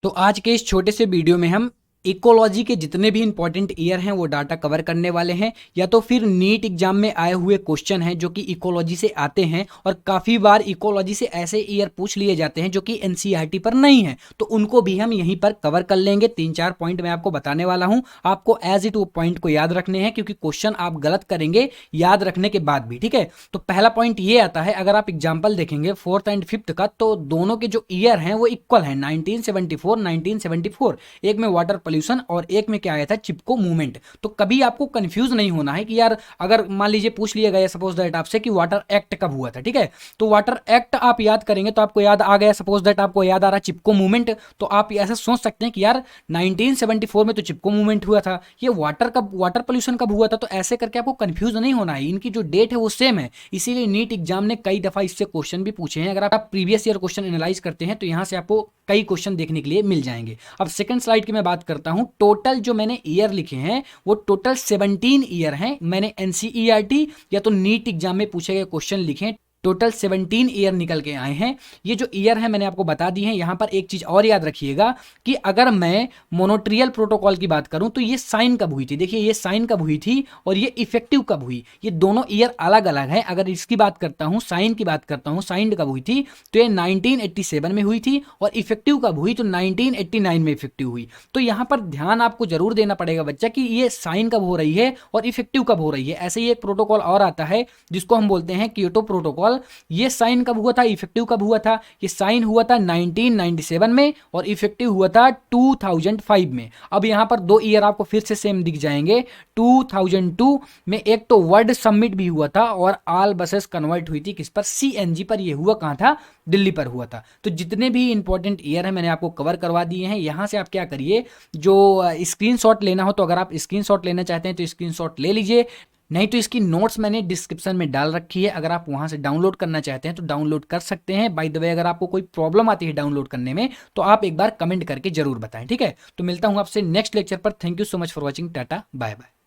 तो आज के इस छोटे से वीडियो में हम इकोलॉजी के जितने भी इंपॉर्टेंट ईयर हैं वो डाटा कवर करने वाले हैं, या तो फिर नीट एग्जाम में आए हुए क्वेश्चन हैं जो कि इकोलॉजी से आते हैं और काफ़ी बार इकोलॉजी से ऐसे ईयर पूछ लिए जाते हैं जो कि एनसीईआरटी पर नहीं है, तो उनको भी हम यहीं पर कवर कर लेंगे। 3-4 पॉइंट मैं आपको बताने वाला हूं, आपको एज इट वो पॉइंट को याद रखने हैं क्योंकि क्वेश्चन आप गलत करेंगे याद रखने के बाद भी। ठीक है, तो पहला पॉइंट ये आता है, अगर आप एग्जाम्पल देखेंगे 4th एंड 5th का, तो दोनों के जो ईयर हैं वो इक्वल है, 1974 1974। एक में वाटर पोल्यूशन और एक में क्या आया था, चिपको मूवमेंट। तो कभी आपको कंफ्यूज नहीं होना है कि यार अगर मान लीजिए पूछ लिया गया सपोज दैट आपसे कि वाटर एक्ट कब हुआ था, ठीक है, तो वाटर एक्ट आप याद करेंगे तो आपको याद आ गया, सपोज दैट आपको याद आ रहा चिपको मूवमेंट, तो आप ऐसे सोच सकते हैं कि यार 1974 में तो चिपको मूवमेंट हुआ था, ये वाटर पोल्यूशन कब हुआ था। तो ऐसे करके आपको कंफ्यूज नहीं होना है, इनकी जो डेट है वो सेम है। इसीलिए नीट एग्जाम ने कई दफा इससे क्वेश्चन भी पूछे हैं। अगर आप प्रीवियस ईयर क्वेश्चन एनालाइज करते हैं तो यहां से आपको कई क्वेश्चन देखने के लिए मिल जाएंगे। अब सेकंड स्लाइड की मैं बात करता हूं, टोटल जो मैंने ईयर लिखे हैं वो टोटल 17 ईयर हैं। मैंने एनसीईआरटी या तो नीट एग्जाम में पूछे गए क्वेश्चन लिखे हैं, टोटल 17 ईयर निकल के आए हैं। ये जो ईयर है मैंने आपको बता दी है। यहां पर एक चीज और याद रखिएगा कि अगर मैं मोनोट्रियल प्रोटोकॉल की बात करूं तो ये साइन कब हुई थी, देखिए ये साइन कब हुई थी और ये इफेक्टिव कब हुई, ये दोनों ईयर अलग अलग है। अगर इसकी बात करता हूं, साइन की बात करता हूं, साइन कब हुई थी तो ये 1987 में हुई थी और इफेक्टिव कब हुई तो 1989 में इफेक्टिव हुई। तो यहां पर ध्यान आपको जरूर देना पड़ेगा बच्चा कि ये साइन कब हो रही है और इफेक्टिव कब हो रही है। ऐसे ही एक प्रोटोकॉल और आता है जिसको हम बोलते हैं क्योटो प्रोटोकॉल। ये साइन कब हुआ था, इफेक्टिव कब हुआ था, ये साइन हुआ था 1997 में और इफेक्टिव हुआ था 2005 में। अब यहां पर दो ईयर आपको फिर से सेम दिख जाएंगे। 2002 में एक तो वर्ल्ड समिट भी हुआ था और ऑल बसेस कन्वर्ट हुई थी किस पर, सीएनजी पर। ये हुआ कहां था, दिल्ली पर हुआ था। तो जितने भी इंपॉर्टेंट ईयर है मैंने आपको कवर करवा दिए हैं। यहां से आप क्या करिए, जो स्क्रीनशॉट लेना हो तो अगर आप स्क्रीनशॉट लेना चाहते हैं तो स्क्रीनशॉट ले लीजिए, नहीं तो इसकी नोट्स मैंने डिस्क्रिप्शन में डाल रखी है, अगर आप वहां से डाउनलोड करना चाहते हैं तो डाउनलोड कर सकते हैं। बाय द वे अगर आपको कोई प्रॉब्लम आती है डाउनलोड करने में तो आप एक बार कमेंट करके जरूर बताएं, ठीक है। तो मिलता हूं आपसे नेक्स्ट लेक्चर पर। Thank you so much for watching, tata bye bye.